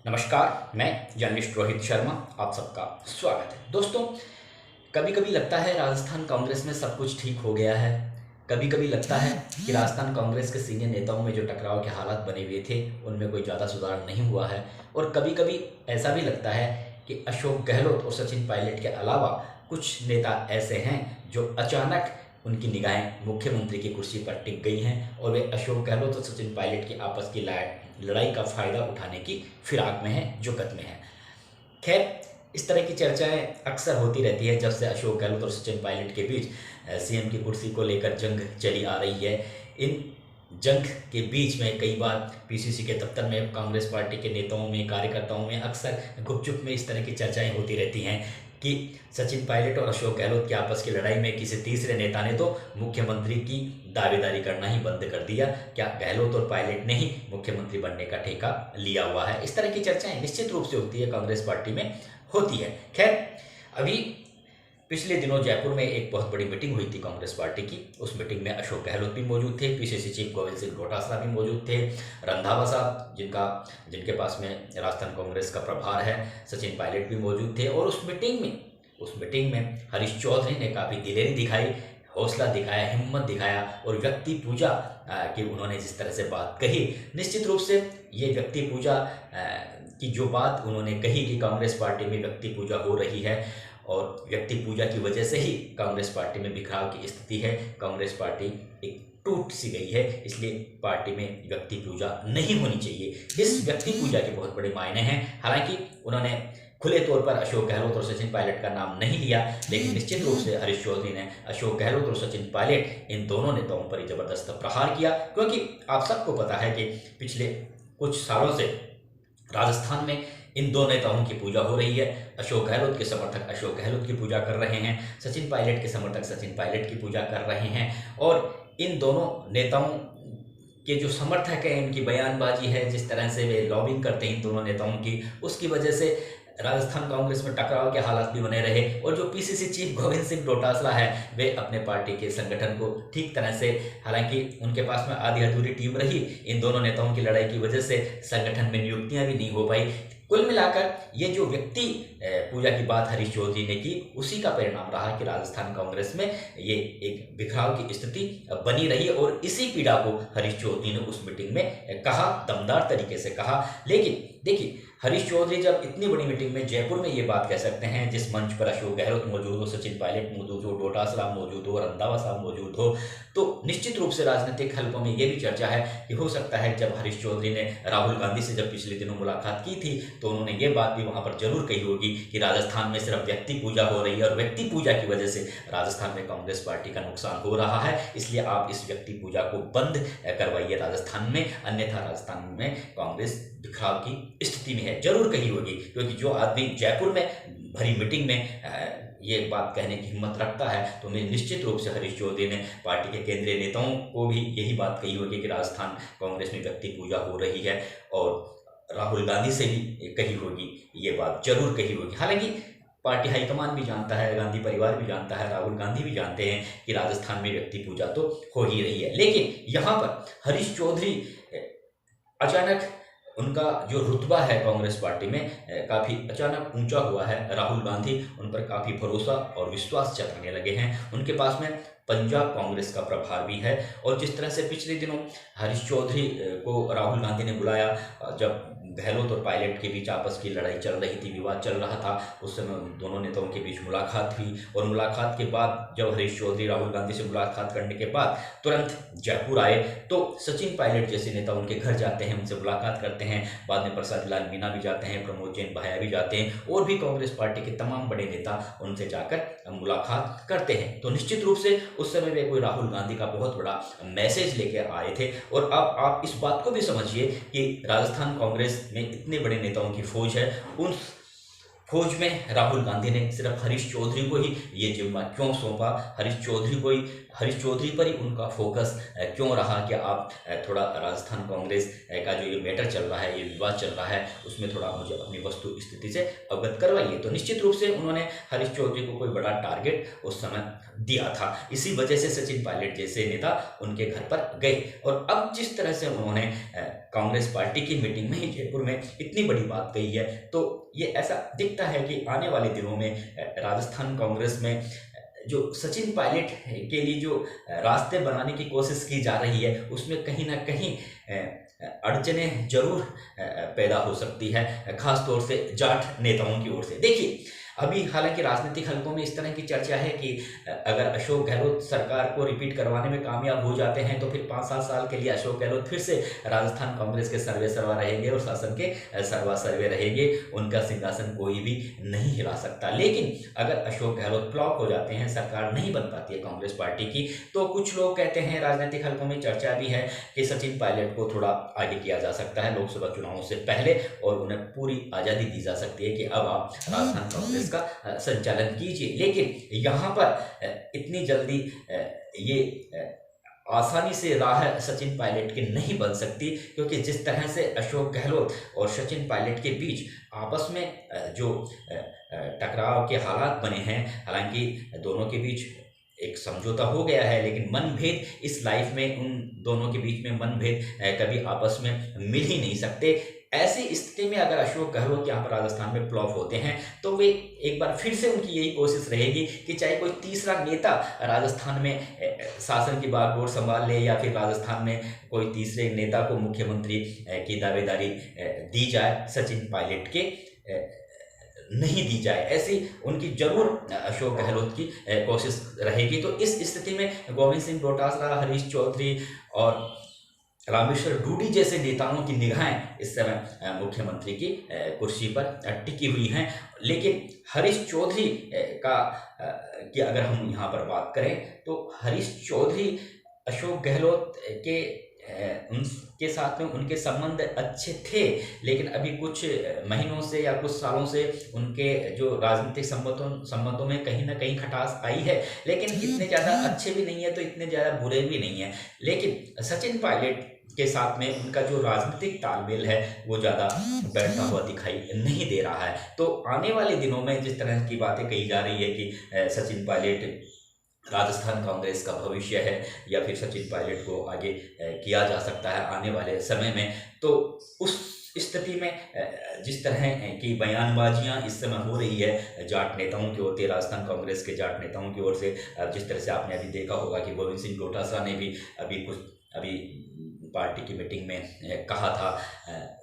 नमस्कार, मैं जर्नलिस्ट रोहित शर्मा, आप सबका स्वागत है। दोस्तों, कभी कभी लगता है राजस्थान कांग्रेस में सब कुछ ठीक हो गया है। कभी कभी लगता है कि राजस्थान कांग्रेस के सीनियर नेताओं में जो टकराव के हालात बने हुए थे उनमें कोई ज़्यादा सुधार नहीं हुआ है। और कभी कभी ऐसा भी लगता है कि अशोक गहलोत और सचिन पायलट के अलावा कुछ नेता ऐसे हैं जो अचानक उनकी निगाहें मुख्यमंत्री की कुर्सी पर टिक गई हैं और वे अशोक गहलोत और सचिन पायलट की आपस की लड़ाई का फायदा उठाने की फिराक में हैं, जुगत में हैं। खैर, इस तरह की चर्चाएं अक्सर होती रहती है जब से अशोक गहलोत और सचिन पायलट के बीच सीएम की कुर्सी को लेकर जंग चली आ रही है। इन जंग के बीच में कई बार पीसीसी के दफ्तर में कांग्रेस पार्टी के नेताओं में, कार्यकर्ताओं में अक्सर गुपचुप में इस तरह की चर्चाएं होती रहती हैं कि सचिन पायलट और अशोक गहलोत की आपस की लड़ाई में किसी तीसरे नेता ने तो मुख्यमंत्री की दावेदारी करना ही बंद कर दिया। क्या गहलोत और पायलट ने ही मुख्यमंत्री बनने का ठेका लिया हुआ है? इस तरह की चर्चाएं निश्चित रूप से होती है, कांग्रेस पार्टी में होती है। खैर, अभी पिछले दिनों जयपुर में एक बहुत बड़ी मीटिंग हुई थी कांग्रेस पार्टी की। उस मीटिंग में अशोक गहलोत भी मौजूद थे, पीसीसी चीफ गोविंद सिंह डोटासरा भी मौजूद थे, रंधावा साहब जिनके पास में राजस्थान कांग्रेस का प्रभार है, सचिन पायलट भी मौजूद थे। और उस मीटिंग में हरीश चौधरी ने काफ़ी दिलेरी दिखाई, हौसला दिखाया, हिम्मत दिखाया और व्यक्ति पूजा कि उन्होंने जिस तरह से बात कही, निश्चित रूप से ये व्यक्ति पूजा की जो बात उन्होंने कही कि कांग्रेस पार्टी में व्यक्ति पूजा हो रही है और व्यक्ति पूजा की वजह से ही कांग्रेस पार्टी में बिखराव की स्थिति है, कांग्रेस पार्टी एक टूट सी गई है, इसलिए पार्टी में व्यक्ति पूजा नहीं होनी चाहिए। इस व्यक्ति पूजा के बहुत बड़े मायने हैं। हालांकि उन्होंने खुले तौर पर अशोक गहलोत और सचिन पायलट का नाम नहीं लिया, लेकिन निश्चित रूप से हरीश चौधरी ने अशोक गहलोत और सचिन पायलट इन दोनों नेताओं पर जबरदस्त प्रहार किया। क्योंकि आप सबको पता है कि पिछले कुछ सालों से राजस्थान में इन दो नेताओं की पूजा हो रही है। अशोक गहलोत के समर्थक अशोक गहलोत की पूजा कर रहे हैं, सचिन पायलट के समर्थक सचिन पायलट की पूजा कर रहे हैं। और इन दोनों नेताओं के जो समर्थक हैं, इनकी बयानबाजी है, जिस तरह से वे लॉबिंग करते हैं इन दोनों नेताओं की, उसकी वजह से राजस्थान कांग्रेस में टकराव के हालात भी बने रहे। और जो पीसीसी चीफ गोविंद सिंह डोटासरा है, वे अपने पार्टी के संगठन को ठीक तरह से, हालांकि उनके पास में आधी अधूरी टीम रही, इन दोनों नेताओं की लड़ाई की वजह से संगठन में नियुक्तियां भी नहीं हो पाई। कुल मिलाकर ये जो व्यक्ति पूजा की बात हरीश चौधरी ने की, उसी का परिणाम रहा कि राजस्थान कांग्रेस में ये एक बिखराव की स्थिति बनी रही। और इसी पीड़ा को हरीश चौधरी ने उस मीटिंग में कहा, दमदार तरीके से कहा। लेकिन देखिए, हरीश चौधरी जब इतनी बड़ी मीटिंग में जयपुर में ये बात कह सकते हैं, जिस मंच पर अशोक गहलोत मौजूद हो, सचिन पायलट मौजूद हो, डोटासरा मौजूद हो, रंधावा साहब मौजूद हो, तो निश्चित रूप से राजनीतिक हलकों में ये भी चर्चा है कि हो सकता है जब हरीश चौधरी ने राहुल गांधी से जब पिछले दिनों मुलाकात की थी, तो उन्होंने ये बात भी वहां पर जरूर कही होगी कि राजस्थान में सिर्फ व्यक्ति पूजा हो रही है और व्यक्ति पूजा की वजह से राजस्थान में कांग्रेस पार्टी का नुकसान हो रहा है, इसलिए आप इस व्यक्ति पूजा को बंद करवाइए राजस्थान में, अन्यथा राजस्थान में कांग्रेस बिखराव की स्थिति में है। जरूर कही होगी, क्योंकि जो आदमी जयपुर में भरी मीटिंग में ये बात कहने की हिम्मत रखता है, तो मैं निश्चित रूप से हरीश चौधरी ने पार्टी के केंद्रीय नेताओं को भी यही बात कही होगी कि राजस्थान कांग्रेस में व्यक्ति पूजा हो रही है। और राहुल गांधी से भी कही होगी, ये बात जरूर कही होगी। हालांकि पार्टी हाईकमान भी जानता है, गांधी परिवार भी जानता है, राहुल गांधी भी जानते हैं कि राजस्थान में व्यक्ति पूजा तो हो ही रही है। लेकिन यहाँ पर हरीश चौधरी अचानक, उनका जो रुतबा है कांग्रेस पार्टी में काफ़ी अचानक ऊंचा हुआ है। राहुल गांधी उन पर काफ़ी भरोसा और विश्वास जताने लगे हैं। उनके पास में पंजाब कांग्रेस का प्रभार भी है। और जिस तरह से पिछले दिनों हरीश चौधरी को राहुल गांधी ने बुलाया, जब गहलोत और पायलट के बीच आपस की लड़ाई चल रही थी, विवाद चल रहा था, उस समय दोनों नेताओं के बीच मुलाकात हुई। और मुलाकात के बाद जब हरीश चौधरी राहुल गांधी से मुलाकात करने के बाद तुरंत जयपुर आए, तो सचिन पायलट जैसे नेता उनके घर जाते हैं, उनसे मुलाकात करते हैं। बाद में प्रसाद लाल मीना भी जाते हैं, प्रमोद जैन भाया भी जाते हैं, और भी कांग्रेस पार्टी के तमाम बड़े नेता उनसे जाकर मुलाकात करते हैं। तो निश्चित रूप से उस समय वे कोई राहुल गांधी का बहुत बड़ा मैसेज लेकर आए थे। और अब आप इस बात को भी समझिए कि राजस्थान कांग्रेस में इतने बड़े नेताओं की फौज है, उन फौज में राहुल गांधी ने सिर्फ हरीश चौधरी को ही ये जिम्मा क्यों सौंपा? हरीश चौधरी को ही हरीश चौधरी पर ही उनका फोकस क्यों रहा कि आप थोड़ा राजस्थान कांग्रेस का जो ये मैटर चल रहा है, ये विवाद चल रहा है, उसमें थोड़ा मुझे अपनी वस्तु स्थिति से अवगत करवाइए। तो निश्चित रूप से उन्होंने हरीश चौधरी को कोई बड़ा टारगेट उस समय दिया था, इसी वजह से सचिन पायलट जैसे नेता उनके घर पर गए। और अब जिस तरह से उन्होंने कांग्रेस पार्टी की मीटिंग में ही जयपुर में इतनी बड़ी बात कही है, तो ये ऐसा दिखता है कि आने वाले दिनों में राजस्थान कांग्रेस में जो सचिन पायलट के लिए जो रास्ते बनाने की कोशिश की जा रही है, उसमें कहीं ना कहीं अड़चनें जरूर पैदा हो सकती है, खास तौर से जाट नेताओं की ओर से। देखिए, अभी हालांकि राजनीतिक हलकों में इस तरह की चर्चा है कि अगर अशोक गहलोत सरकार को रिपीट करवाने में कामयाब हो जाते हैं तो फिर 5-7 साल के लिए अशोक गहलोत फिर से राजस्थान कांग्रेस के सर्वे सर्वा रहेंगे और शासन के सर्वा सर्वे रहेंगे, उनका सिंहासन कोई भी नहीं हिला सकता। लेकिन अगर अशोक गहलोत फ्लॉप हो जाते हैं, सरकार नहीं बन पाती है कांग्रेस पार्टी की, तो कुछ लोग कहते हैं, राजनीतिक हलकों में चर्चा भी है कि सचिन पायलट को थोड़ा आगे किया जा सकता है लोकसभा चुनावों से पहले, और उन्हें पूरी आज़ादी दी जा सकती है कि अब आप राजस्थान कांग्रेस का संचालन कीजिए। लेकिन यहाँ पर इतनी जल्दी ये आसानी से राह सचिन पायलट की नहीं बन सकती, क्योंकि जिस तरह से अशोक गहलोत और सचिन पायलट के बीच आपस में जो टकराव के हालात बने हैं, हालांकि दोनों के बीच एक समझौता हो गया है, लेकिन मनभेद इस लाइफ में उन दोनों के बीच में मनभेद कभी आपस में मिल ही नहीं सकते। ऐसी स्थिति में अगर अशोक गहलोत यहाँ पर राजस्थान में फ्लॉप होते हैं तो वे एक बार फिर से उनकी यही कोशिश रहेगी कि चाहे कोई तीसरा नेता राजस्थान में शासन की बागडोर संभाल ले, या फिर राजस्थान में कोई तीसरे नेता को मुख्यमंत्री की दावेदारी दी जाए, सचिन पायलट के नहीं दी जाए, ऐसी उनकी जरूर अशोक गहलोत की कोशिश रहेगी। तो इस स्थिति में गोविंद सिंह डोटासरा, हरीश चौधरी और रामेश्वर डूडी जैसे नेताओं की निगाहें इस समय मुख्यमंत्री की कुर्सी पर टिकी हुई हैं। लेकिन हरीश चौधरी की अगर हम यहाँ पर बात करें तो हरीश चौधरी अशोक गहलोत के उनके साथ में उनके संबंध अच्छे थे, लेकिन अभी कुछ महीनों से या कुछ सालों से उनके जो राजनीतिक संबंधों में कहीं ना कहीं खटास आई है, लेकिन इतने ज़्यादा अच्छे भी नहीं है तो इतने ज़्यादा बुरे भी नहीं है। लेकिन सचिन पायलट के साथ में उनका जो राजनीतिक तालमेल है वो ज़्यादा बैठता हुआ दिखाई नहीं दे रहा है। तो आने वाले दिनों में जिस तरह की बातें कही जा रही है कि सचिन पायलट राजस्थान कांग्रेस का भविष्य है, या फिर सचिन पायलट को आगे किया जा सकता है आने वाले समय में, तो उस स्थिति में जिस तरह की बयानबाजियां इस समय हो रही है जाट नेताओं की ओर से, राजस्थान कांग्रेस के जाट नेताओं की ओर से, जिस तरह से आपने अभी देखा होगा कि गोविंद सिंह डोटासरा ने भी अभी पार्टी की मीटिंग में कहा था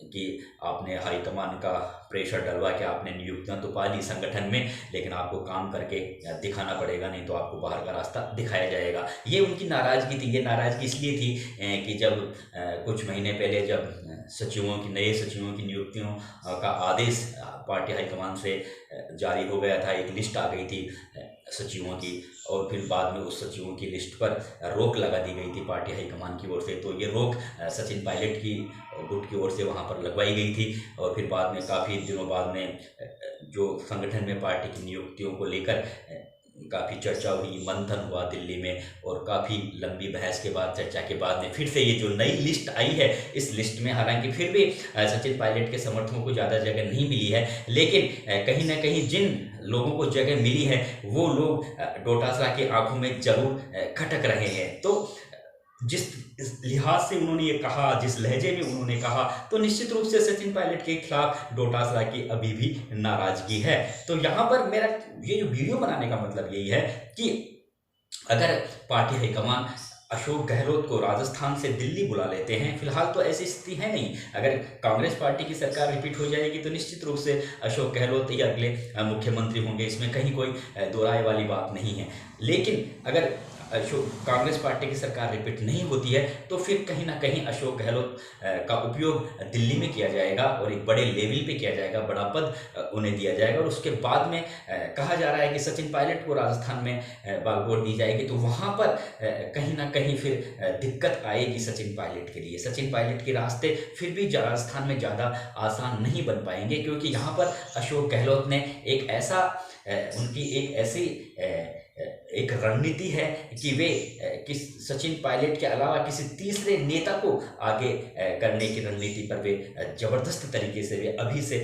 कि आपने हाईकमान का प्रेशर डलवा के आपने नियुक्तियां तो पा ली संगठन में, लेकिन आपको काम करके दिखाना पड़ेगा, नहीं तो आपको बाहर का रास्ता दिखाया जाएगा। ये उनकी नाराज़गी थी। ये नाराज़गी इसलिए थी कि जब कुछ महीने पहले जब नए सचिवों की नियुक्तियों का आदेश पार्टी हाईकमान से जारी हो गया था, एक लिस्ट आ गई थी सचिवों की, और फिर बाद में उस सचिवों की लिस्ट पर रोक लगा दी गई थी पार्टी हाईकमान की ओर से। तो ये रोक सचिन पायलट की गुट की ओर से वहाँ पर लगवाई गई थी, और फिर बाद में काफ़ी दिनों बाद में जो संगठन में पार्टी की नियुक्तियों को लेकर काफ़ी चर्चा हुई, मंथन हुआ दिल्ली में, और काफ़ी लंबी बहस के बाद, चर्चा के बाद में फिर से ये जो नई लिस्ट आई है, इस लिस्ट में हालांकि फिर भी सचिन पायलट के समर्थकों को ज़्यादा जगह नहीं मिली है, लेकिन कहीं ना कहीं जिन लोगों को जगह मिली है वो लोग डोटासरा की आंखों में जरूर खटक रहे हैं। तो जिस लिहाज से उन्होंने ये कहा, जिस लहजे में उन्होंने कहा, तो निश्चित रूप से सचिन पायलट के खिलाफ डोटासरा की अभी भी नाराजगी है। तो यहाँ पर मेरा ये जो वीडियो बनाने का मतलब यही है कि अगर पार्टी हाईकमान अशोक गहलोत को राजस्थान से दिल्ली बुला लेते हैं, फिलहाल तो ऐसी स्थिति है नहीं, अगर कांग्रेस पार्टी की सरकार रिपीट हो जाएगी तो निश्चित रूप से अशोक गहलोत ही अगले मुख्यमंत्री होंगे, इसमें कहीं कोई दो राय वाली बात नहीं है। लेकिन अगर कांग्रेस पार्टी की सरकार रिपीट नहीं होती है तो फिर कहीं ना कहीं अशोक गहलोत का उपयोग दिल्ली में किया जाएगा और एक बड़े लेवल पे किया जाएगा, बड़ा पद उन्हें दिया जाएगा, और उसके बाद में कहा जा रहा है कि सचिन पायलट को राजस्थान में बागडोर दी जाएगी। तो वहाँ पर कहीं ना कहीं फिर दिक्कत आएगी सचिन पायलट के लिए। सचिन पायलट के रास्ते फिर भी राजस्थान में ज़्यादा आसान नहीं बन पाएंगे, क्योंकि यहाँ पर अशोक गहलोत ने एक ऐसा उनकी एक ऐसी एक रणनीति है कि वे सचिन पायलट के अलावा किसी तीसरे नेता को आगे करने की रणनीति पर वे जबरदस्त तरीके से वे अभी से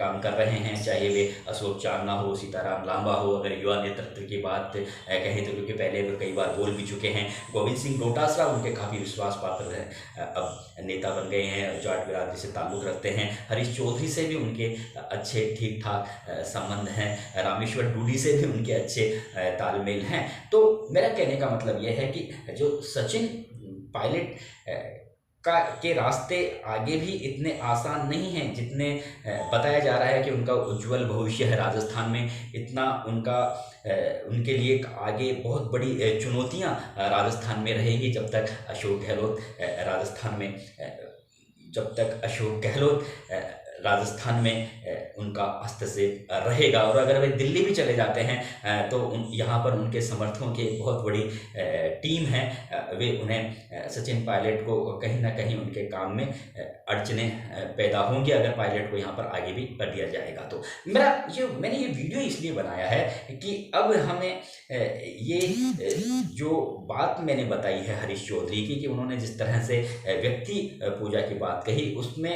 काम कर रहे हैं। चाहे वे अशोक चांदना हो, सीताराम लांबा हो, अगर युवा नेतृत्व की बात कहें तो क्योंकि पहले वे कई बार बोल भी चुके हैं। गोविंद सिंह डोटासरा उनके काफ़ी विश्वास पात्र हैं, अब नेता बन गए हैं, जाट बिरादरी से ताल्लुक़ रखते हैं। हरीश चौधरी से भी उनके अच्छे ठीक ठाक संबंध हैं, रामेश्वर डूडी से भी उनके अच्छे तालमेल हैं। तो मेरा कहने का मतलब यह है कि जो सचिन पायलट के रास्ते आगे भी इतने आसान नहीं हैं जितने बताया जा रहा है कि उनका उज्जवल भविष्य है राजस्थान में। इतना उनके लिए आगे बहुत बड़ी चुनौतियां राजस्थान में रहेगी जब तक अशोक गहलोत राजस्थान में उनका हस्तक्षेप रहेगा। और अगर वे दिल्ली भी चले जाते हैं तो यहाँ पर उनके समर्थकों की बहुत बड़ी टीम है, वे उन्हें सचिन पायलट को कहीं ना कहीं उनके काम में अड़चने पैदा होंगी अगर पायलट को यहाँ पर आगे भी कर दिया जाएगा। तो मैंने ये वीडियो इसलिए बनाया है कि अब हमें ये जो बात मैंने बताई है हरीश चौधरी की, कि उन्होंने जिस तरह से व्यक्ति पूजा की बात कही, उसमें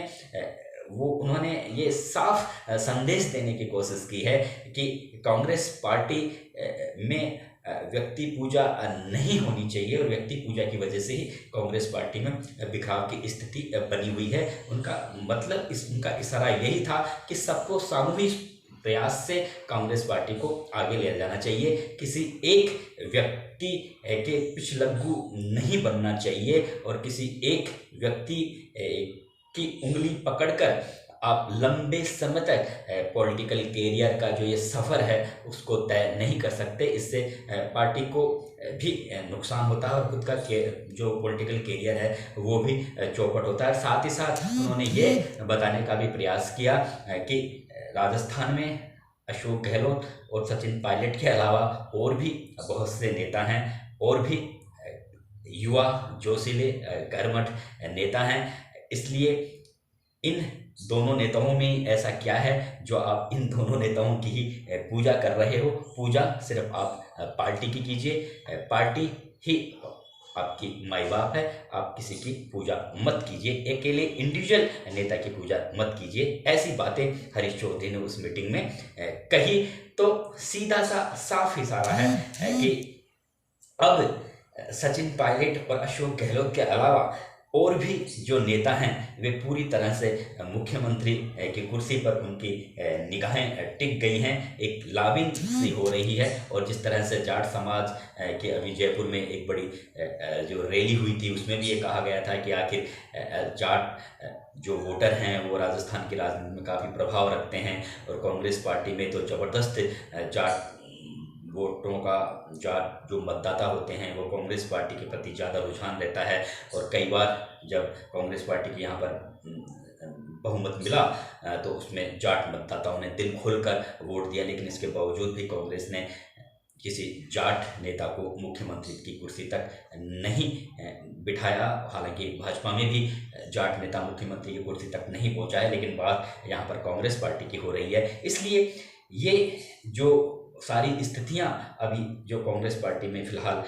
उन्होंने ये साफ संदेश देने की कोशिश की है कि कांग्रेस पार्टी में व्यक्ति पूजा नहीं होनी चाहिए और व्यक्ति पूजा की वजह से ही कांग्रेस पार्टी में बिखराव की स्थिति बनी हुई है। उनका मतलब उनका इशारा यही था कि सबको सामूहिक प्रयास से कांग्रेस पार्टी को आगे ले जाना चाहिए, किसी एक व्यक्ति के पिछलग्गू नहीं बनना चाहिए और किसी एक व्यक्ति की उंगली पकड़कर आप लंबे समय तक पॉलिटिकल कैरियर का जो ये सफ़र है उसको तय नहीं कर सकते। इससे पार्टी को भी नुकसान होता है और खुद का जो पॉलिटिकल कैरियर है वो भी चौपट होता है। साथ ही साथ उन्होंने ये बताने का भी प्रयास किया कि राजस्थान में अशोक गहलोत और सचिन पायलट के अलावा और भी बहुत से नेता हैं और भी युवा जोशीले कर्मठ नेता हैं, इसलिए इन दोनों नेताओं में ऐसा क्या है जो आप इन दोनों नेताओं की ही पूजा कर रहे हो। पूजा सिर्फ आप पार्टी की कीजिए, पार्टी ही आपकी माई बाप है, आप किसी की पूजा मत कीजिए, अकेले इंडिविजुअल नेता की पूजा मत कीजिए। ऐसी बातें हरीश चौधरी ने उस मीटिंग में कही। तो सीधा सा साफ इशारा है कि अब सचिन पायलट और अशोक गहलोत के अलावा और भी जो नेता हैं वे पूरी तरह से मुख्यमंत्री की कुर्सी पर उनकी निगाहें टिक गई हैं। एक लाबिंग सी हो रही है और जिस तरह से जाट समाज के अभी जयपुर में एक बड़ी जो रैली हुई थी उसमें भी ये कहा गया था कि आखिर जाट जो वोटर हैं वो राजस्थान की राजनीति में काफ़ी प्रभाव रखते हैं और कांग्रेस पार्टी में तो ज़बरदस्त जाट वोटों का जो मतदाता होते हैं वो कांग्रेस पार्टी के प्रति ज़्यादा रुझान रहता है। और कई बार जब कांग्रेस पार्टी के यहाँ पर बहुमत मिला तो उसमें जाट मतदाताओं ने दिल खोलकर वोट दिया, लेकिन इसके बावजूद भी कांग्रेस ने किसी जाट नेता को मुख्यमंत्री की कुर्सी तक नहीं बिठाया। हालांकि भाजपा में भी जाट नेता मुख्यमंत्री की कुर्सी तक नहीं पहुँचा है, लेकिन बात यहाँ पर कांग्रेस पार्टी की हो रही है। इसलिए ये जो सारी स्थितियां अभी जो कांग्रेस पार्टी में फिलहाल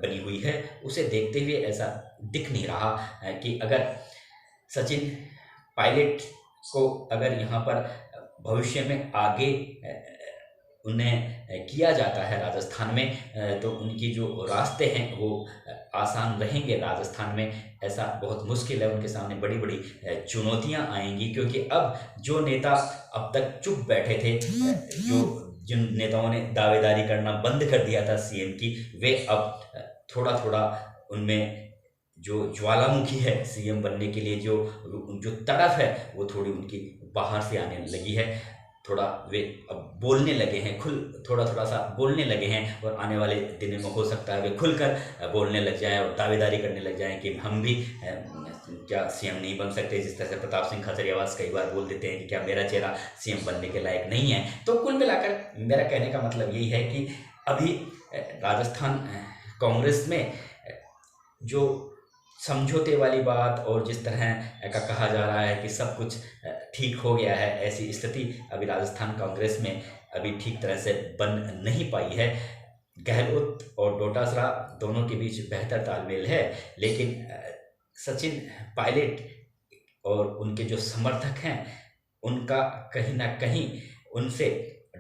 बनी हुई है उसे देखते हुए ऐसा दिख नहीं रहा कि अगर सचिन पायलट को अगर यहाँ पर भविष्य में आगे उन्हें किया जाता है राजस्थान में तो उनकी जो रास्ते हैं वो आसान रहेंगे राजस्थान में, ऐसा बहुत मुश्किल है। उनके सामने बड़ी बड़ी चुनौतियां आएंगी क्योंकि अब जो नेता अब तक चुप बैठे थे, जिन नेताओं ने दावेदारी करना बंद कर दिया था सीएम की, वे अब थोड़ा थोड़ा उनमें जो ज्वालामुखी है सीएम बनने के लिए जो तड़फ है वो थोड़ी उनकी बाहर से आने लगी है। थोड़ा वे अब बोलने लगे हैं, थोड़ा सा बोलने लगे हैं और आने वाले दिनों में हो सकता है वे खुलकर बोलने लग जाएं और दावेदारी करने लग जाएं कि हम भी क्या सीएम नहीं बन सकते। जिस तरह से प्रताप सिंह खाचरियावास कई बार बोल देते हैं कि क्या मेरा चेहरा सीएम बनने के लायक नहीं है। तो कुल मिलाकर मेरा कहने का मतलब यही है कि अभी राजस्थान कांग्रेस में जो समझौते वाली बात और जिस तरह का कहा जा रहा है कि सब कुछ ठीक हो गया है, ऐसी स्थिति अभी राजस्थान कांग्रेस में अभी ठीक तरह से बन नहीं पाई है। गहलोत और डोटासरा दोनों के बीच बेहतर तालमेल है, लेकिन सचिन पायलट और उनके जो समर्थक हैं उनका कहीं ना कहीं उनसे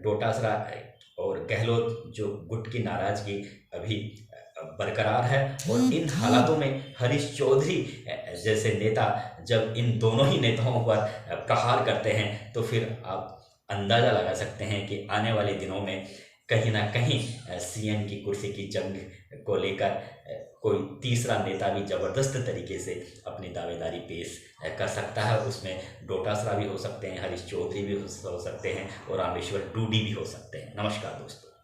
डोटासरा और गहलोत जो गुट की नाराजगी अभी बरकरार है। और इन हालातों में हरीश चौधरी जैसे नेता जब इन दोनों ही नेताओं पर प्रहार करते हैं तो फिर आप अंदाज़ा लगा सकते हैं कि आने वाले दिनों में कहीं ना कहीं सीएम की कुर्सी की जंग को लेकर कोई तीसरा नेता भी ज़बरदस्त तरीके से अपनी दावेदारी पेश कर सकता है। उसमें डोटासरा भी हो सकते हैं, हरीश चौधरी भी हो सकते हैं और रामेश्वर डूडी भी हो सकते हैं। नमस्कार दोस्तों।